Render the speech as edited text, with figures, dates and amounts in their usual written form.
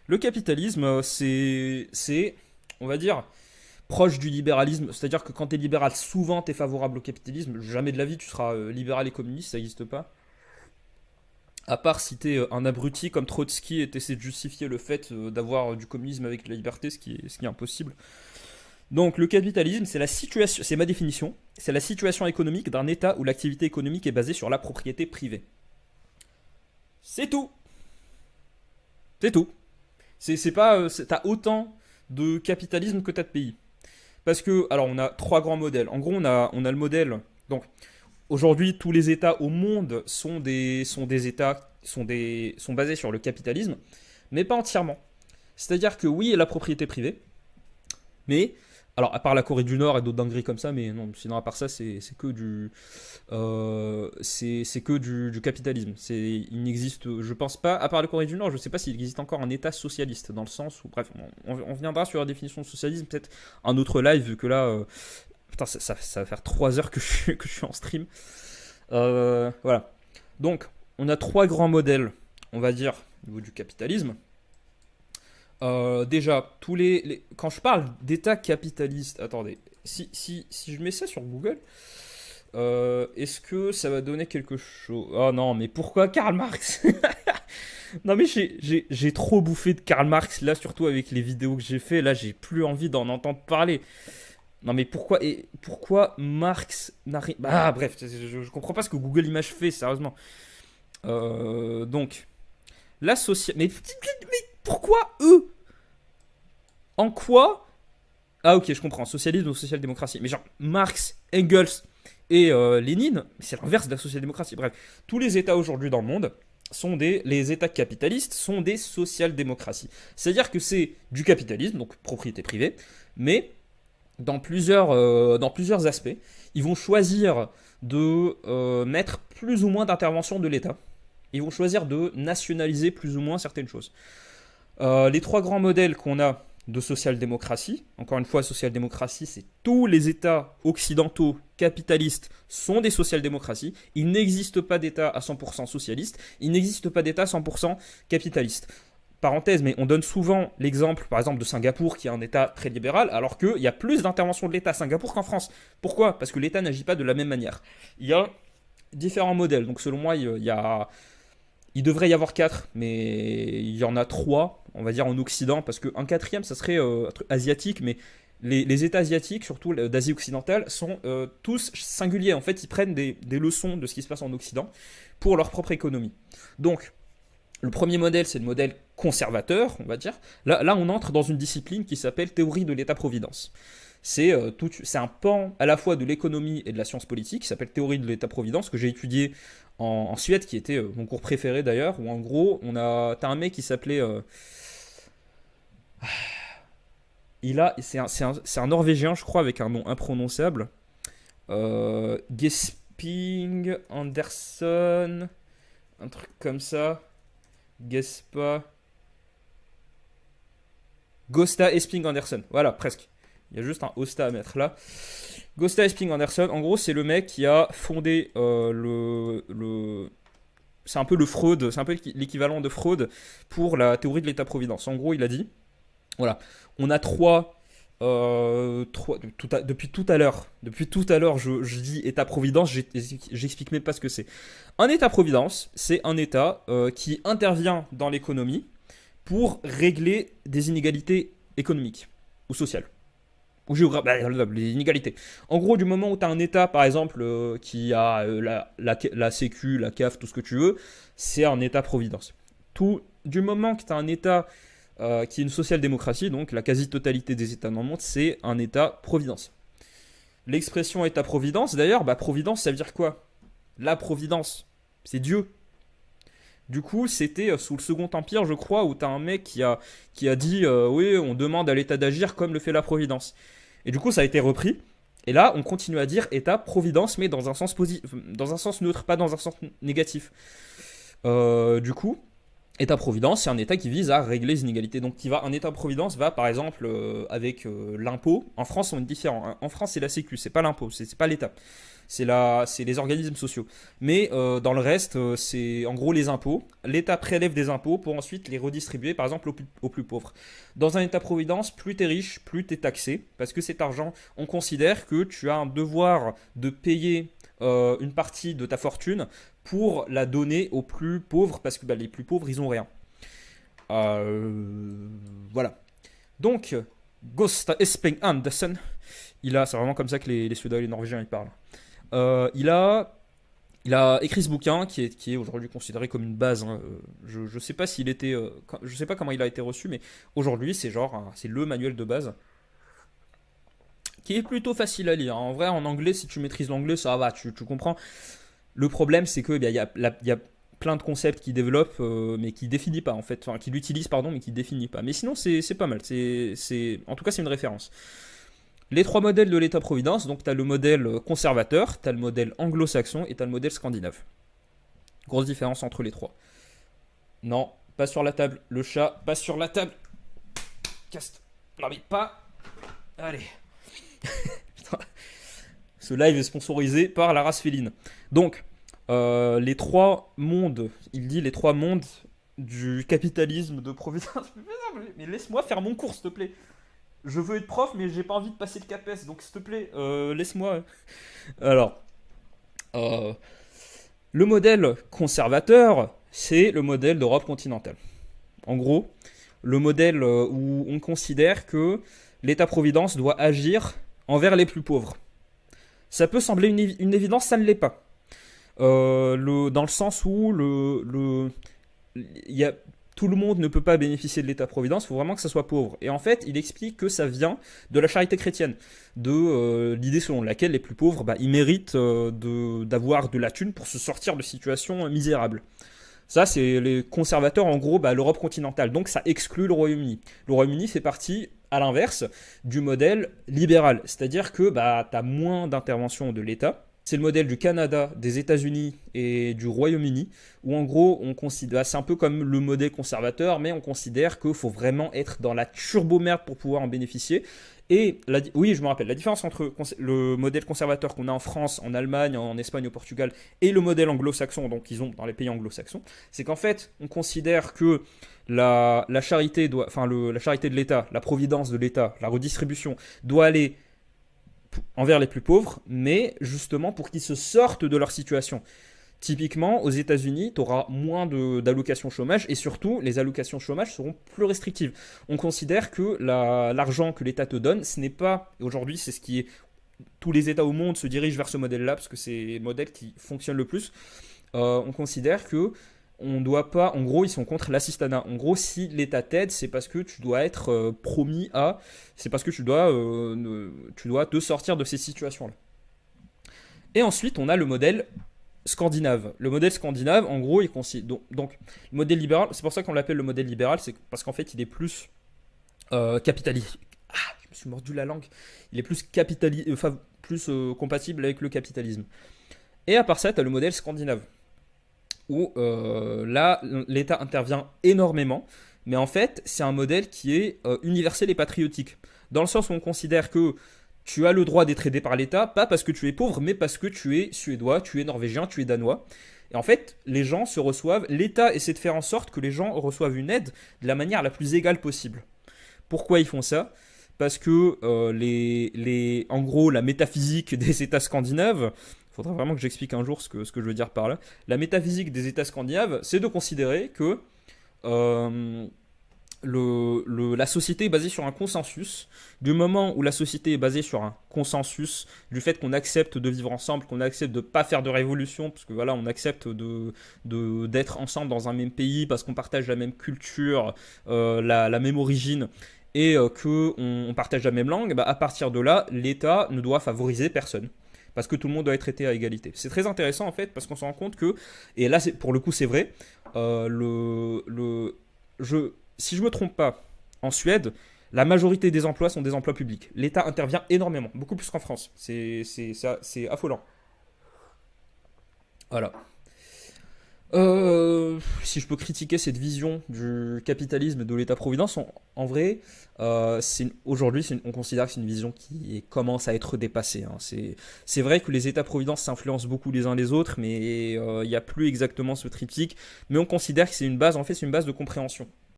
Le capitalisme, on va dire, proche du libéralisme. C'est-à-dire que quand tu es libéral, souvent tu es favorable au capitalisme. Jamais de la vie tu seras libéral et communiste, ça n'existe pas. À part si t'es un abruti comme Trotsky et t'essaies de justifier le fait d'avoir du communisme avec la liberté, ce qui est impossible. Donc le capitalisme, c'est la situation, c'est ma définition, c'est la situation économique d'un État où l'activité économique est basée sur la propriété privée. C'est tout, c'est tout. C'est pas, t'as autant de capitalisme que t'as de pays. Parce que, alors on a trois grands modèles. En gros, on a le modèle. Donc aujourd'hui, tous les États au monde sont des États, sont basés sur le capitalisme, mais pas entièrement. C'est-à-dire que oui, il y a la propriété privée, mais alors à part la Corée du Nord et d'autres dingueries comme ça, mais non, sinon à part ça, c'est que c'est que du capitalisme. Il n'existe, je pense pas, à part la Corée du Nord, je sais pas s'il existe encore un État socialiste dans le sens où, bref, on viendra sur la définition de socialisme peut-être un autre live vu que là, putain, ça va faire 3 heures que je suis en stream. Voilà. Donc, on a trois grands modèles, on va dire, au niveau du capitalisme. Déjà, quand je parle d'État capitaliste, attendez, si je mets ça sur Google, est-ce que ça va donner quelque chose? Oh non, mais pourquoi Karl Marx? Non, mais j'ai trop bouffé de Karl Marx, là, surtout avec les vidéos que j'ai fait, là, j'ai plus envie d'en entendre parler. Non, mais pourquoi Marx n'arrive. Ah, bref, je comprends pas ce que Google Images fait, sérieusement. Donc, la société. Mais pourquoi eux? En quoi? Ah, ok, je comprends. Socialisme ou social-démocratie. Mais genre, Marx, Engels et Lénine, c'est l'inverse de la social-démocratie. Bref, tous les États aujourd'hui dans le monde les États capitalistes sont des social-démocraties. C'est-à-dire que c'est du capitalisme, donc propriété privée, mais dans plusieurs aspects. Ils vont choisir de mettre plus ou moins d'intervention de l'État. Ils vont choisir de nationaliser plus ou moins certaines choses. Les trois grands modèles qu'on a de social-démocratie, encore une fois, social-démocratie, c'est tous les États occidentaux capitalistes sont des social-démocraties. Il n'existe pas d'État à 100% socialiste, il n'existe pas d'État à 100% capitaliste. Parenthèse, mais on donne souvent l'exemple, par exemple, de Singapour, qui est un État très libéral, alors qu'il y a plus d'intervention de l'État à Singapour qu'en France. Pourquoi? Parce que l'État n'agit pas de la même manière. Il y a différents modèles. Donc, selon moi, il devrait y avoir quatre, mais il y en a trois, on va dire, en Occident, parce qu'un quatrième, ça serait asiatique, mais les États asiatiques, surtout d'Asie occidentale, sont tous singuliers. En fait, ils prennent des leçons de ce qui se passe en Occident pour leur propre économie. Donc, le premier modèle, c'est le modèle conservateur, on va dire. Là, on entre dans une discipline qui s'appelle théorie de l'État-providence. C'est un pan à la fois de l'économie et de la science politique qui s'appelle théorie de l'État-providence que j'ai étudié en Suède, qui était mon cours préféré d'ailleurs, où en gros, t'as un mec qui s'appelait... c'est un Norvégien, je crois, avec un nom imprononçable. Gesping Anderson, un truc comme ça. Gespa. Gosta Esping Anderson. Voilà, presque. Il y a juste un Osta à mettre là. Gosta Esping Anderson, en gros, c'est le mec qui a fondé c'est un peu le Freud, c'est un peu l'équivalent de Freud pour la théorie de l'État-providence. En gros, il a dit, voilà, on a depuis tout à l'heure, je dis État-providence, j'explique même pas ce que c'est. Un État-providence, c'est un État qui intervient dans l'économie pour régler des inégalités économiques ou sociales ou géographiques, les inégalités. En gros, du moment où tu as un État, par exemple, qui a la Sécu, la CAF, tout ce que tu veux, c'est un État-providence. Du moment que tu as un État qui est une social-démocratie, donc la quasi-totalité des États dans le monde, c'est un État-providence. L'expression État-providence, d'ailleurs, providence, ça veut dire quoi? La providence, c'est Dieu. Du coup, c'était sous le Second Empire, je crois, où t'as un mec qui a dit oui, on demande à l'État d'agir comme le fait la Providence. Et du coup, ça a été repris. Et là, on continue à dire État-providence, mais dans un sens neutre, pas dans un sens négatif. Du coup, État-providence, c'est un État qui vise à régler les inégalités. Donc, un État-providence va, par exemple, avec l'impôt. En France, on est différent, hein. En France, c'est la Sécu, c'est pas l'impôt, c'est pas l'État. C'est les organismes sociaux. Mais dans le reste, c'est en gros les impôts. L'État prélève des impôts pour ensuite les redistribuer, par exemple, aux plus pauvres. Dans un État-providence, plus t'es riche, plus t'es taxé. Parce que cet argent, on considère que tu as un devoir de payer une partie de ta fortune pour la donner aux plus pauvres, parce que bah, les plus pauvres, ils ont rien. Voilà. Donc, Gösta Esping Andersen, c'est vraiment comme ça que les Suédois et les Norvégiens ils parlent. Il a écrit ce bouquin qui est aujourd'hui considéré comme une base, hein. Je sais pas s'il était, je sais pas comment il a été reçu, mais aujourd'hui c'est c'est le manuel de base qui est plutôt facile à lire. En vrai, en anglais, si tu maîtrises l'anglais, ça va, tu comprends. Le problème, c'est que il y a plein de concepts qu'il développe, mais qu'il définit pas en fait, enfin qu'il utilise pardon, mais qu'il définit pas. Mais sinon, c'est pas mal. En tout cas, c'est une référence. Les trois modèles de l'État-providence, donc tu as le modèle conservateur, tu as le modèle anglo-saxon et tu as le modèle scandinave. Grosse différence entre les trois. Non, pas sur la table. Le chat, pas sur la table. Caste. Non mais pas. Allez. Ce live est sponsorisé par la race féline. Donc, les trois mondes, il dit les trois mondes du capitalisme de providence. Mais laisse-moi faire mon cours, s'il te plaît. Je veux être prof, mais j'ai pas envie de passer le CAPES, donc s'il te plaît, laisse-moi. Alors, euh, le modèle conservateur, c'est le modèle d'Europe continentale. En gros, le modèle où on considère que l'État-providence doit agir envers les plus pauvres. Ça peut sembler une évidence, ça ne l'est pas. Dans le sens où il y a, tout le monde ne peut pas bénéficier de l'État-providence, il faut vraiment que ça soit pauvre. Et en fait, il explique que ça vient de la charité chrétienne, de l'idée selon laquelle les plus pauvres, bah, ils méritent d'avoir de la thune pour se sortir de situations misérables. Ça, c'est les conservateurs, en gros, bah, l'Europe continentale. Donc, ça exclut le Royaume-Uni. Le Royaume-Uni fait partie, à l'inverse, du modèle libéral. C'est-à-dire que bah, tu as moins d'intervention de l'État. C'est le modèle du Canada, des États-Unis et du Royaume-Uni, où en gros, on considère, c'est un peu comme le modèle conservateur, mais on considère qu'il faut vraiment être dans la turbo-merde pour pouvoir en bénéficier. Et oui, je me rappelle, la différence entre le modèle conservateur qu'on a en France, en Allemagne, en Espagne, au Portugal, et le modèle anglo-saxon, donc ils ont dans les pays anglo-saxons, c'est qu'en fait, on considère que la charité la charité de l'État, la providence de l'État, la redistribution doit aller envers les plus pauvres, mais justement pour qu'ils se sortent de leur situation. Typiquement, aux États-Unis, tu auras moins d'allocations chômage et surtout, les allocations chômage seront plus restrictives. On considère que l'argent que l'État te donne, ce n'est pas, aujourd'hui, c'est ce qui est. Tous les États au monde se dirigent vers ce modèle-là parce que c'est le modèle qui fonctionne le plus. On considère que on doit pas. En gros, ils sont contre l'assistanat. En gros, si l'État t'aide, c'est parce que tu dois être promis à. C'est parce que tu dois te sortir de ces situations-là. Et ensuite, on a le modèle scandinave. Le modèle scandinave, en gros, il consiste. Donc, le modèle libéral, c'est pour ça qu'on l'appelle le modèle libéral, c'est parce qu'en fait, il est plus capitaliste. Ah, je me suis mordu la langue. Il est plus plus compatible avec le capitalisme. Et à part ça, tu as le modèle scandinave, où là, l'État intervient énormément, mais en fait, c'est un modèle qui est universel et patriotique. Dans le sens où on considère que tu as le droit d'être aidé par l'État, pas parce que tu es pauvre, mais parce que tu es suédois, tu es norvégien, tu es danois. Et en fait, les gens se reçoivent, l'État essaie de faire en sorte que les gens reçoivent une aide de la manière la plus égale possible. Pourquoi ils font ça? Parce que en gros, la métaphysique des États scandinaves, il faudra vraiment que j'explique un jour ce que je veux dire par là. La métaphysique des États scandinaves, c'est de considérer que euh, la société est basée sur un consensus. Du moment où la société est basée sur un consensus, du fait qu'on accepte de vivre ensemble, qu'on accepte de ne pas faire de révolution, parce que voilà, on accepte d'être ensemble dans un même pays, parce qu'on partage la même culture, la même origine, et qu'on partage la même langue, bah, à partir de là, l'État ne doit favoriser personne. Parce que tout le monde doit être traité à égalité. C'est très intéressant en fait, parce qu'on se rend compte que, et là pour le coup c'est vrai, si je me trompe pas, en Suède, la majorité des emplois sont des emplois publics. L'État intervient énormément, beaucoup plus qu'en France. C'est affolant. Voilà. Si je peux critiquer cette vision du capitalisme et de l'État-providence, en vrai, aujourd'hui, on considère que c'est une vision qui commence à être dépassée, hein. C'est vrai que les États-providence s'influencent beaucoup les uns les autres, mais il n'y a plus exactement ce triptyque. Mais on considère que c'est une base, en fait, c'est une base de compréhension.